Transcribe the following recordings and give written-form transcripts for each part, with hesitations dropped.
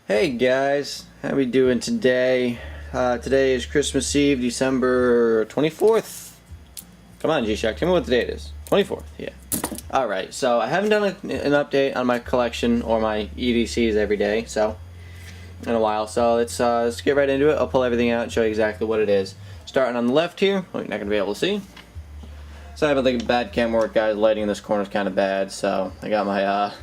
Hey guys, how we doing today? Today is Christmas Eve, December 24th. Come on, G-Shock, tell me what the date is. 24th, yeah. Alright, so I haven't done an update on my collection or my EDCs every day, in a while. So let's get right into it. I'll pull everything out and show you exactly what it is. Starting on the left here, you're not going to be able to see. So I have like a bad camera work, guys. Lighting in this corner is kind of bad, so I got my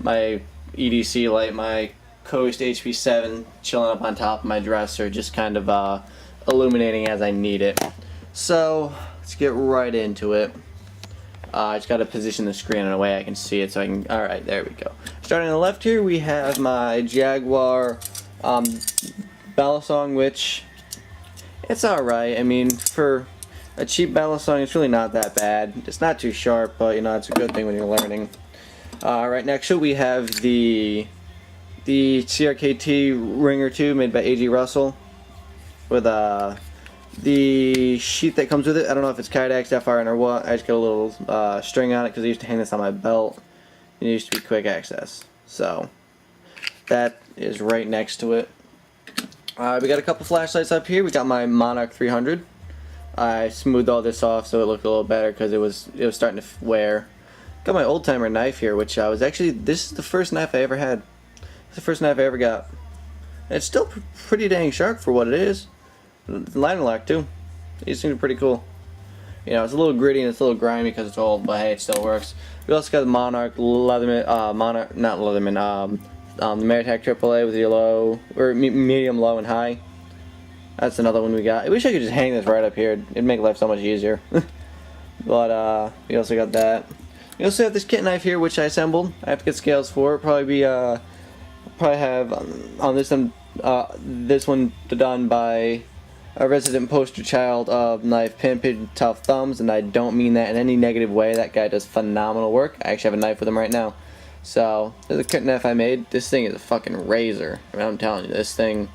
my EDC light, my Coast HP7 chilling up on top of my dresser, just kind of illuminating as I need it. So let's get right into it. I just got to position the screen in a way I can see it so I can. Alright, there we go. Starting on the left here, we have my Jaguar Balisong, which it's alright. I mean, for a cheap Balisong, it's really not that bad. It's not too sharp, but you know, it's a good thing when you're learning. Right next to it, we have the CRKT Ringer 2 made by A.G. Russell with the sheet that comes with it. I don't know if it's Kydex, FRN, or what. I just got a little string on it because I used to hang this on my belt. It used to be quick access. So that is right next to it. We got a couple flashlights up here. We got my Monarch 300. I smoothed all this off so it looked a little better because it was starting to wear. Got my old timer knife here, which I was actually, this is the first knife I ever had. It's the first knife I ever got. And it's still pretty dang sharp for what it is. The liner lock too. These things are pretty cool. You know, it's a little gritty and it's a little grimy because it's old, but hey, it still works. We also got the Monarch Leatherman, not Leatherman, the Maritac AAA with the low, or medium, low, and high. That's another one we got. I wish I could just hang this right up here. It'd make life so much easier. But we also got that. We also have this kit knife here, which I assembled. I have to get scales for it. Probably have on this one done by a resident poster child of knife pimping tough thumbs, and I don't mean that in any negative way. That guy does phenomenal work. I actually have a knife with him right now. So there's a kit knife I made. This thing is a fucking razor. I mean, I'm telling you, this thing,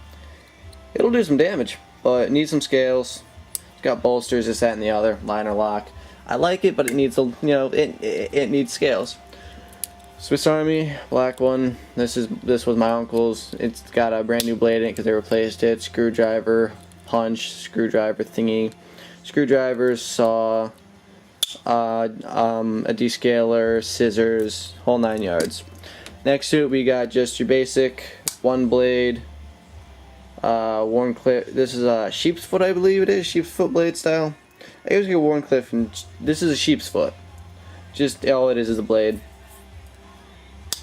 it'll do some damage, but it needs some scales. It's got bolsters, this, that, and the other. Liner lock. I like it, but it needs it needs scales. Swiss Army, black one. This was my uncle's. It's got a brand new blade in it because they replaced it. Screwdriver, punch, screwdriver thingy, screwdrivers, saw, a descaler, scissors, whole 9 yards. Next to it, we got just your basic one blade, Wharncliffe. This is a sheep's foot, I believe it is, sheep's foot blade style. I usually get Wharncliffe, and this is a sheep's foot. Just all it is a blade.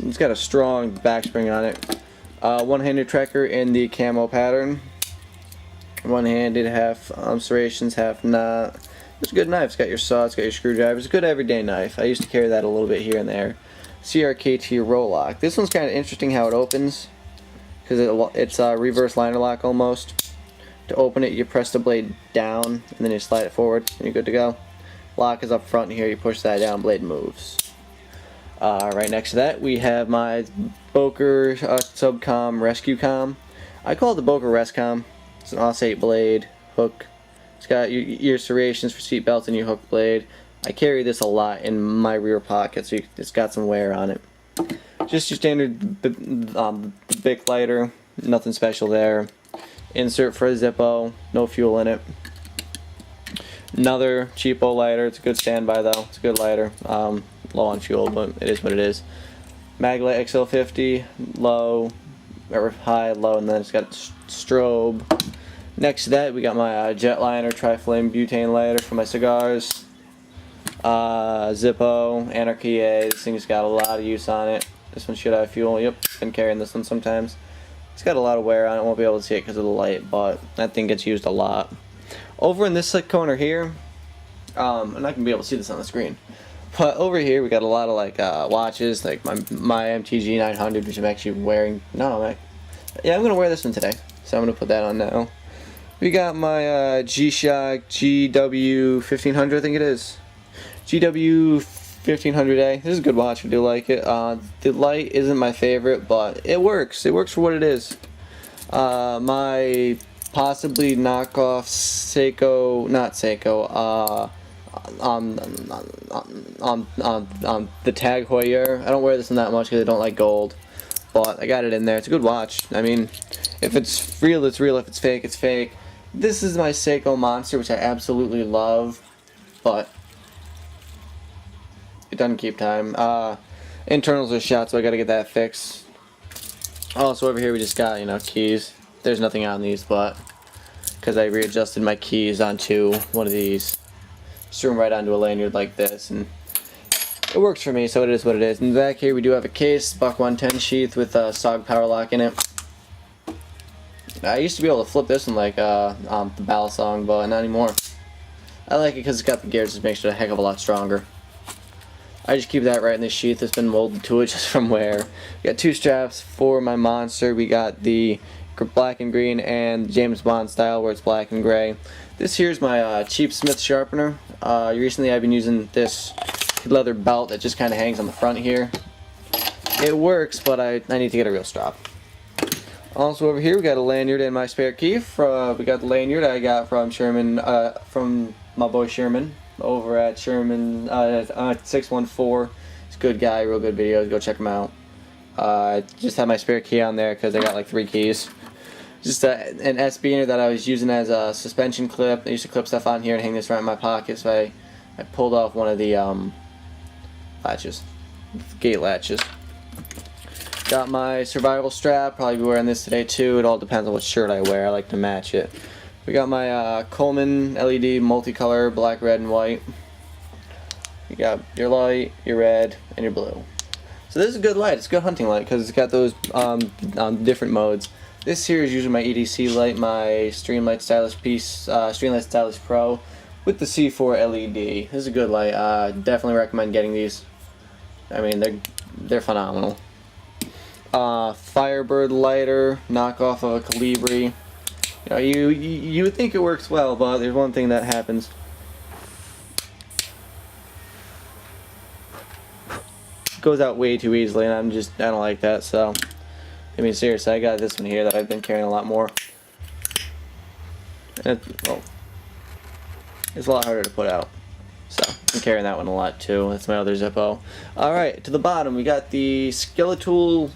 It's got a strong backspring on it. One-handed tracker in the camo pattern. One-handed, half serrations, half not. It's a good knife. It's got your saw, it's got your screwdriver. It's a good everyday knife. I used to carry that a little bit here and there. CRKT Roll-Lock. This one's kind of interesting how it opens, because it's a reverse liner lock almost. To open it, you press the blade down, and then you slide it forward, and you're good to go. Lock is up front here. You push that down, blade moves. Right next to that, we have my Boker Subcom Rescue Com. I call it the Boker Rescom. It's an Aus-8 blade, hook. It's got your serrations for seat belts and your hook blade. I carry this a lot in my rear pocket, so it's got some wear on it. Just your standard Bic lighter, nothing special there. Insert for a Zippo, no fuel in it. Another cheapo lighter. It's a good standby though. It's a good lighter. Low on fuel, but it is what it is. Maglite XL50, low, or high, low, and then it's got strobe. Next to that, we got my Jetliner Triflame Butane lighter for my cigars. Zippo, Anarchy A. This thing's got a lot of use on it. This one should have fuel. Yep, been carrying this one sometimes. It's got a lot of wear on it. Won't be able to see it because of the light, but that thing gets used a lot. Over in this corner here, I'm not gonna be able to see this on the screen, but over here we got a lot of like watches, like my MTG 900, which I'm actually wearing. Yeah, I'm gonna wear this one today, so I'm gonna put that on now. We got my G-Shock GW 1500, I think it is. GW 1500A. This is a good watch. I do like it. The light isn't my favorite, but it works. It works for what it is. My possibly knockoff Seiko, not Seiko, the Tag Heuer. I don't wear this one that much because I don't like gold. but I got it in there. It's a good watch. I mean, if it's real, it's real. If it's fake, it's fake. This is my Seiko Monster, which I absolutely love, but it doesn't keep time. Internals are shot, so I gotta get that fixed. Also, over here we just got, you know, keys. There's nothing on these, but because I readjusted my keys onto one of these, just threw them right onto a lanyard like this, and it works for me, so it is what it is. In the back here we do have a case, Buck 110 sheath with a SOG power lock in it. I used to be able to flip this one like the Balisong, but not anymore. I like it because it's got the gears, just makes it a heck of a lot stronger. I just keep that right in the sheath. It's been molded to it just from wear. We got 2 straps for my Monster. We got the black and green and James Bond style where it's black and gray. This here's my cheap Smith sharpener. Recently I've been using this leather belt that just kind of hangs on the front here. It works, but I need to get a real strap. Also over here we got a lanyard and my spare key. We got the lanyard I got from Sherman, from my boy Sherman over at Sherman 614. He's a good guy, real good videos. Go check him out. Just have my spare key on there because I got like 3 keys. Just an SBiner that I was using as a suspension clip. I used to clip stuff on here and hang this right in my pocket. So I pulled off one of the latches, gate latches. Got my survival strap. Probably be wearing this today too. It all depends on what shirt I wear. I like to match it. We got my Coleman LED multicolor, black, red, and white. You got your light, your red, and your blue. So this is a good light. It's a good hunting light because it's got those different modes. This here is usually my EDC light, my Streamlight Stylus Pro with the C4 LED. This is a good light. Definitely recommend getting these. I mean, they're phenomenal. Firebird lighter, knockoff of a Colibri. You know, you would think it works well, but there's one thing that happens. It goes out way too easily, and I don't like that. So, I mean, seriously, I got this one here that I've been carrying a lot more. And it's a lot harder to put out. So, I'm carrying that one a lot too. That's my other Zippo. Alright, to the bottom, we got the Skeletool,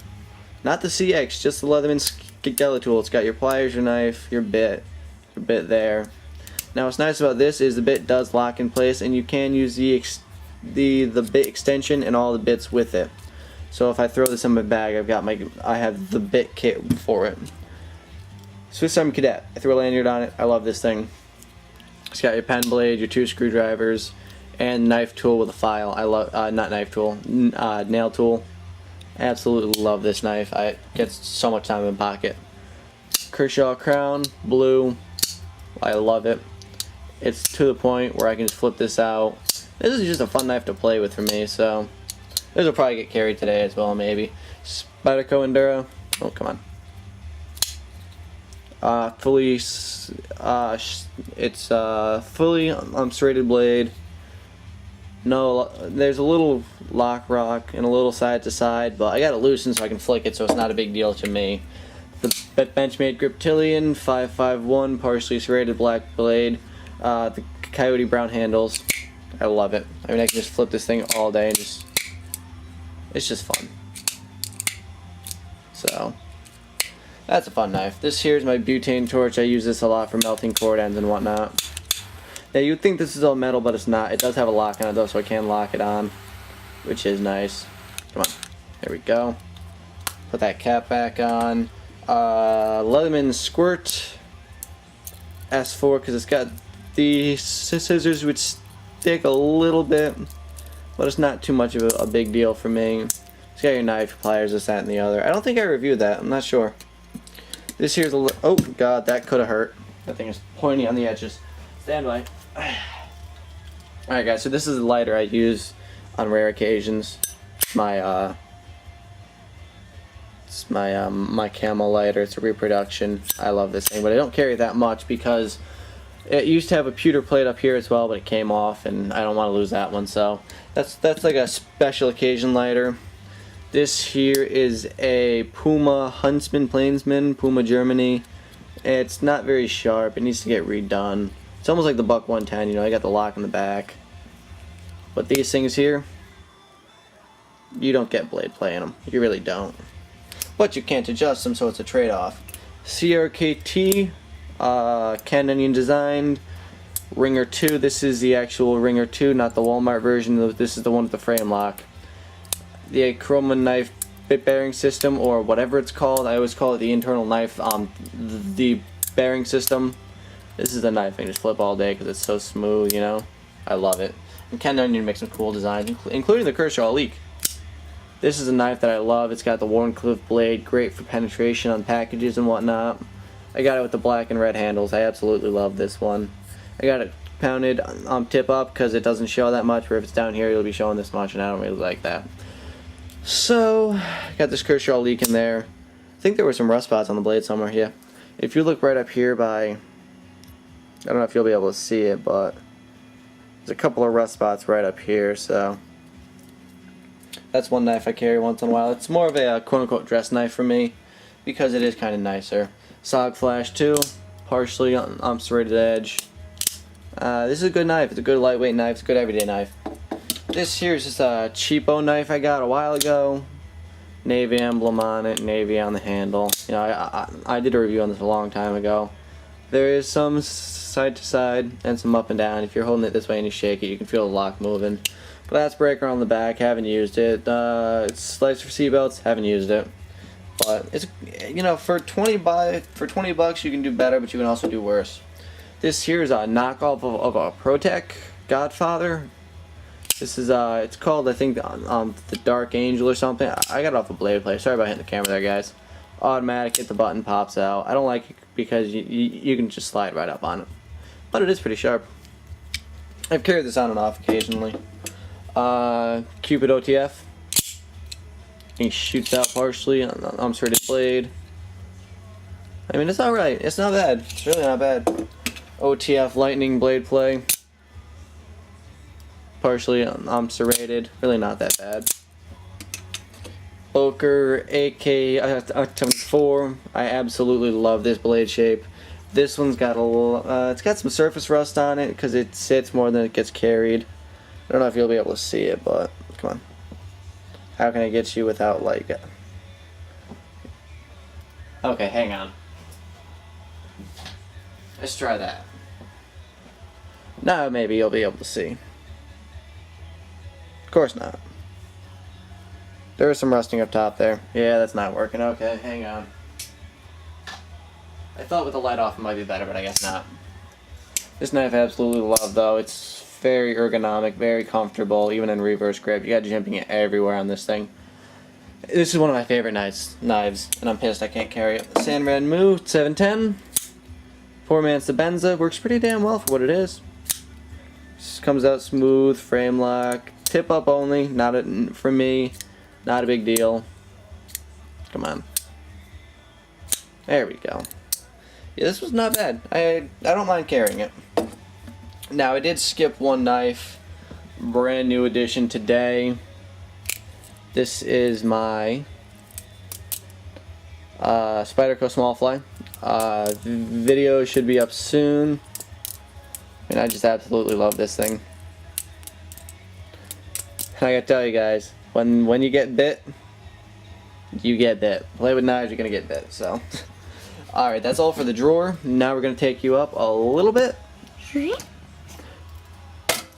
not the CX, just the Leatherman Skeletool. It's got your pliers, your knife, your bit there. Now, what's nice about this is the bit does lock in place, and you can use the bit extension and all the bits with it. So if I throw this in my bag, I have the bit kit for it. Swiss Army Cadet. I threw a lanyard on it. I love this thing. It's got your pen blade, your 2 screwdrivers, and knife tool with a file. I love not knife tool, nail tool. Absolutely love this knife. It gets so much time in my pocket. Kershaw crown, blue. I love it. It's to the point where I can just flip this out. This is just a fun knife to play with for me, so this will probably get carried today as well, maybe. Spyderco Enduro. Oh, come on. It's fully serrated blade. No, there's a little lock rock and a little side to side, but I got it loosened so I can flick it, so it's not a big deal to me. The Benchmade Griptilian 551 partially serrated black blade. The Coyote brown handles. I love it. I mean, I can just flip this thing all day and it's just fun. So, that's a fun knife. This here is my butane torch. I use this a lot for melting cord ends and whatnot. Now, you'd think this is all metal, but it's not. It does have a lock on it, though, so I can lock it on, which is nice. Come on. There we go. Put that cap back on. Leatherman Squirt S4, because it's got the scissors which stick a little bit, but it's not too much of a big deal for me. It's got your knife, pliers, this, that, and the other. I don't think I reviewed that. I'm not sure. This here's a oh god, that could have hurt. That thing is pointy on the edges. Stand by. Alright guys, so this is a lighter I use on rare occasions. My my Camel lighter. It's a reproduction. I love this thing, but I don't carry that much because it used to have a pewter plate up here as well, but it came off, and I don't want to lose that one. So that's like a special occasion lighter. This here is a Puma Huntsman Plainsman, Puma Germany. It's not very sharp. It needs to get redone. It's almost like the Buck 110, you know, I got the lock in the back. But these things here, you don't get blade play in them. You really don't. but you can't adjust them, so it's a trade-off. CRKT, Ken Onion designed. Ringer 2, this is the actual Ringer 2, not the Walmart version. This is the one with the frame lock. The Chroma knife bit bearing system, or whatever it's called. I always call it the internal knife, the bearing system. This is the knife I can just flip all day because it's so smooth, you know. I love it. And Ken Onion makes some cool designs, including the Kershaw Leak. This is a knife that I love. It's got the Wharncliffe blade, great for penetration on packages and whatnot. I got it with the black and red handles. I absolutely love this one. I got it pounded tip up because it doesn't show that much, where if it's down here it'll be showing this much, and I don't really like that. So, got this Kershaw Leak in there. I think there were some rust spots on the blade somewhere, yeah. If you look right up here by, I don't know if you'll be able to see it, but there's a couple of rust spots right up here, so that's one knife I carry once in a while. It's more of a quote-unquote dress knife for me because it is kind of nicer. SOG Flash 2, partially serrated edge. This is a good knife. It's a good lightweight knife. It's a good everyday knife. This here is just a cheapo knife I got a while ago. Navy emblem on it, Navy on the handle. You know, I did a review on this a long time ago. There is some side to side and some up and down. If you're holding it this way and you shake it, you can feel the lock moving. Glass breaker on the back, haven't used it. It's slicer for seatbelts, haven't used it. But it's, you know, for 20 bucks you can do better, but you can also do worse. This here is a knockoff of a ProTech Godfather. This is it's called, I think, the Dark Angel or something. I got it off a Blade Play. Sorry about hitting the camera there, guys. Automatic, hit the button, pops out. I don't like it because you can just slide right up on it, but it is pretty sharp. I've carried this on and off occasionally. Cupid OTF. He shoots out partially on serrated blade. I mean, it's alright. It's not bad. It's really not bad. OTF Lightning blade play. Partially serrated. Really not that bad. Boker AK-24. I absolutely love this blade shape. This one's got a little, it's got some surface rust on it because it sits more than it gets carried. I don't know if you'll be able to see it, but come on. How can I get you without like it? Okay, hang on. Let's try that. Now maybe you'll be able to see. Of course not. There is some rusting up top there. Yeah, that's not working. Okay, hang on. I thought with the light off it might be better, but I guess not. This knife I absolutely love, though. It's very ergonomic, very comfortable, even in reverse grip. You got jimping it everywhere on this thing. This is one of my favorite knives, and I'm pissed I can't carry it. Sanrad Mu 710. 4-man Sebenza. Works pretty damn well for what it is. Just comes out smooth, frame lock, tip up only. Not for me. Not a big deal. Come on. There we go. Yeah, this was not bad. I don't mind carrying it. Now, I did skip one knife. Brand new edition today. This is my Spyderco Small Fly. Video should be up soon. And I just absolutely love this thing. I gotta tell you guys, when you get bit, you get bit. Play with knives, you're gonna get bit. So, all right, that's all for the drawer. Now we're gonna take you up a little bit.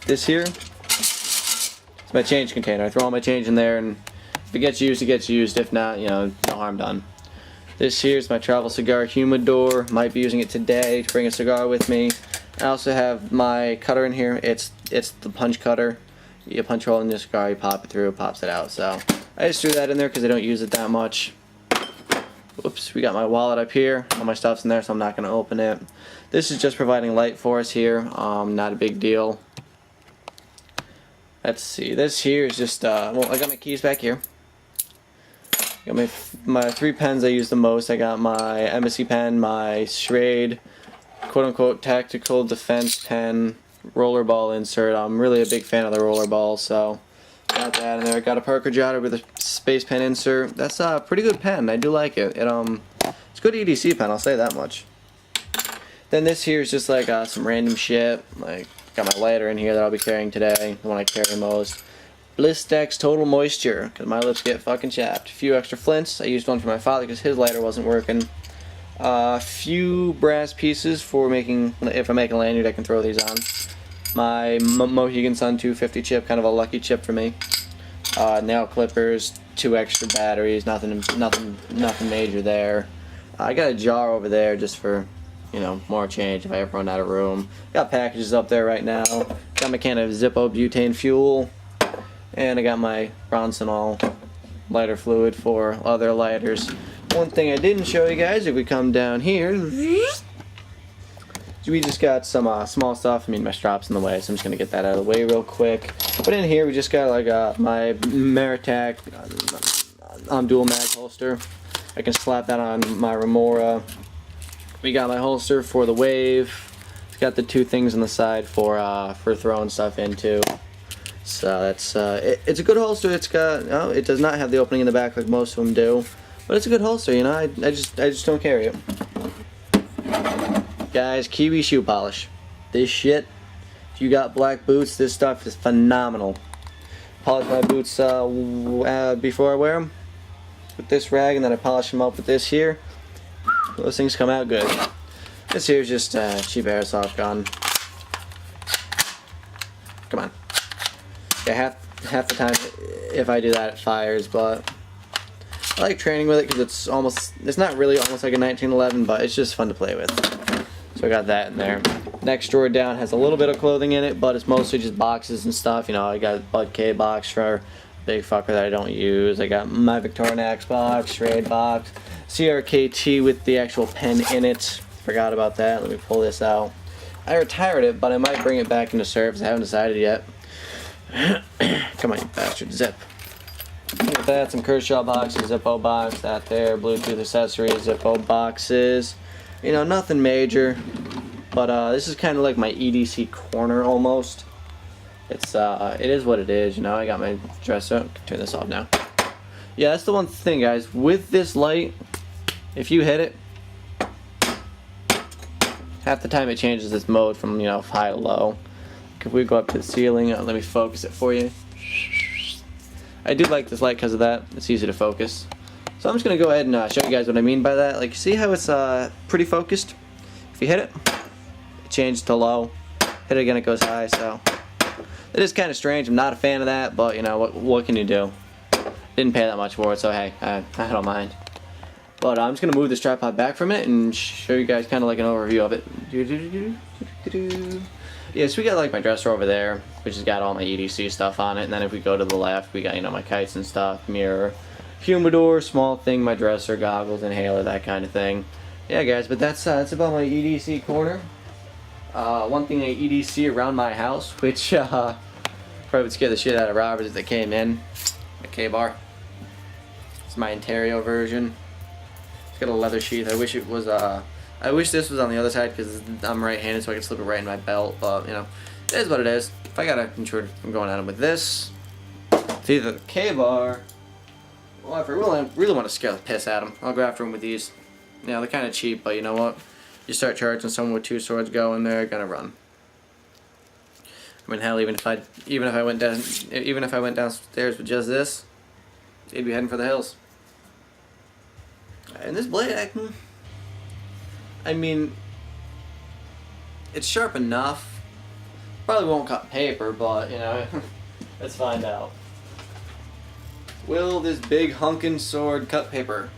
This here is my change container. I throw all my change in there, and if it gets used, it gets used. If not, you know, no harm done. This here is my travel cigar humidor. Might be using it today to bring a cigar with me. I also have my cutter in here. It's the punch cutter. You punch a hole in your cigar, you pop it through, it pops it out. So I just threw that in there because I don't use it that much. Whoops, we got my wallet up here. All my stuff's in there, so I'm not going to open it. This is just providing light for us here. Not a big deal. Let's see. This here is just, well, I got my keys back here. Got my 3 pens I use the most. I got my Embassy pen, my Schrade quote-unquote tactical defense pen, rollerball insert. I'm really a big fan of the rollerball, so got that in there. Got a Parker Jotter with a space pen insert. That's a pretty good pen. I do like it. It's a good EDC pen, I'll say that much. Then this here is just like some random shit. Like, got my lighter in here that I'll be carrying today, the one I carry most. Blistex Total Moisture, because my lips get fucking chapped. A few extra flints. I used one for my father because his lighter wasn't working. A few brass pieces for making, if I make a lanyard I can throw these on. My Mohegan Sun 250 chip, kind of a lucky chip for me. Nail clippers, 2 extra batteries, nothing major there. I got a jar over there just for, you know, more change if I ever run out of room. Got packages up there right now. Got my can of Zippo butane fuel, and I got my Bronzanol lighter fluid for other lighters. One thing I didn't show you guys, if we come down here, we just got some small stuff. I mean, my strop's in the way, so I'm just gonna get that out of the way real quick. But in here, we just got like my Maritac dual mag holster. I can slap that on my Remora. We got my holster for the Wave. It's got the 2 things on the side for throwing stuff into. So that's it's a good holster. It's got it does not have the opening in the back like most of them do, but it's a good holster. You know, I just don't carry it. Guys, Kiwi shoe polish. This shit. If you got black boots, this stuff is phenomenal. Polish my boots before I wear them with this rag, and then I polish them up with this here. Those things come out good. This here is just cheap airsoft gun. Come on. Yeah, half the time if I do that it fires, but I like training with it because it's not really almost like a 1911, but it's just fun to play with. So I got that in there. Next drawer down has a little bit of clothing in it, but it's mostly just boxes and stuff. You know, I got a Bud K box for a big fucker that I don't use. I got my Victorinox box, Schrade box, CRKT with the actual pen in it. Forgot about that. Let me pull this out. I retired it, but I might bring it back into service. I haven't decided yet. Come on, you bastard. Zip. With that, some Kershaw boxes, Zippo box, that there, Bluetooth accessories, Zippo boxes. You know, nothing major, but this is kind of like my EDC corner almost. It is what it is, you know. I got my dresser. Turn this off now. Yeah, that's the one thing, guys. With this light, if you hit it, half the time it changes its mode from, you know, high to low. If we go up to the ceiling, let me focus it for you. I do like this light because of that. It's easy to focus. So I'm just going to go ahead and show you guys what I mean by that. Like, see how it's pretty focused? If you hit it, it changes to low. Hit it again, it goes high. So it is kind of strange. I'm not a fan of that, but you know, what can you do? Didn't pay that much for it, so hey, I don't mind. But I'm just going to move this tripod back from it and show you guys kind of like an overview of it. Yeah, so we got like my dresser over there, which has got all my EDC stuff on it. And then if we go to the left, we got, you know, my kites and stuff, mirror, humidor, small thing, my dresser, goggles, inhaler, that kind of thing. Yeah, guys, but that's about my EDC corner. One thing I EDC around my house, which probably would scare the shit out of Robert if they came in. My K-bar. It's my Ontario version. It's got a leather sheath. I wish it was I wish this was on the other side because I'm right-handed, so I can slip it right in my belt. But you know, it is what it is. If I gotta ensure I'm going at them with this, it's either the K-bar. Well, if I really want to scare the piss at them, I'll go after them with these. Yeah, they're kind of cheap, but you know what? You start charging someone with 2 swords going, they're gonna run. I mean, hell, even if I went downstairs with just this, they'd be heading for the hills. And this blade, I mean, it's sharp enough. Probably won't cut paper, but you know, let's find out. Will this big hunkin' sword cut paper?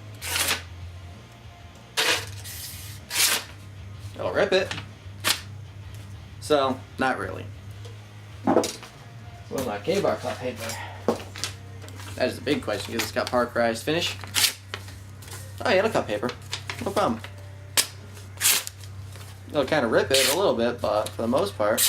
It'll rip it. So, not really. Will my K-bar cut paper? That is the big question because it's got parkerized finish. Oh yeah, it'll cut paper. No problem. It'll kind of rip it a little bit, but for the most part.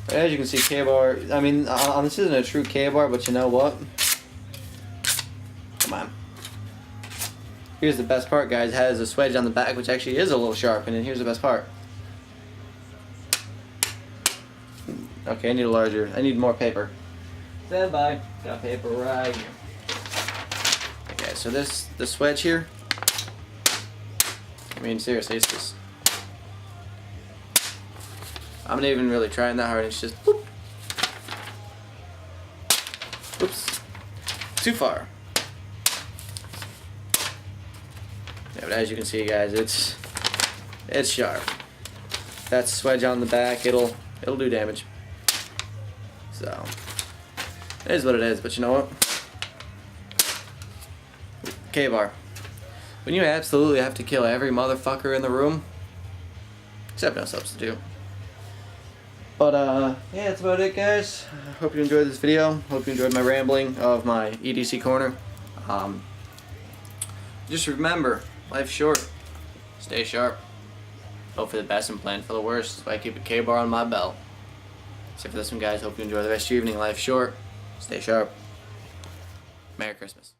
As you can see, K-bar, I mean, this isn't a true K-bar, but you know what? Come on. Here's the best part, guys. It has a swedge on the back, which actually is a little sharp, and then here's the best part. Okay, I need more paper. Stand by. Got paper right here. Okay, so the swedge here, I mean, seriously, it's just I'm not even really trying that hard. It's just whoop. Oops. Too far. Yeah, but as you can see, guys, it's sharp. That's wedge on the back. It'll do damage. So it is what it is. But you know what? K-bar. When you absolutely have to kill every motherfucker in the room, except no substitute. But yeah, that's about it, guys. I hope you enjoyed this video. Hope you enjoyed my rambling of my EDC corner. Just remember, life's short. Stay sharp. Hope for the best and plan for the worst. So I keep a K-bar on my belt. So for this one, guys, hope you enjoy the rest of your evening. Life's short. Stay sharp. Merry Christmas.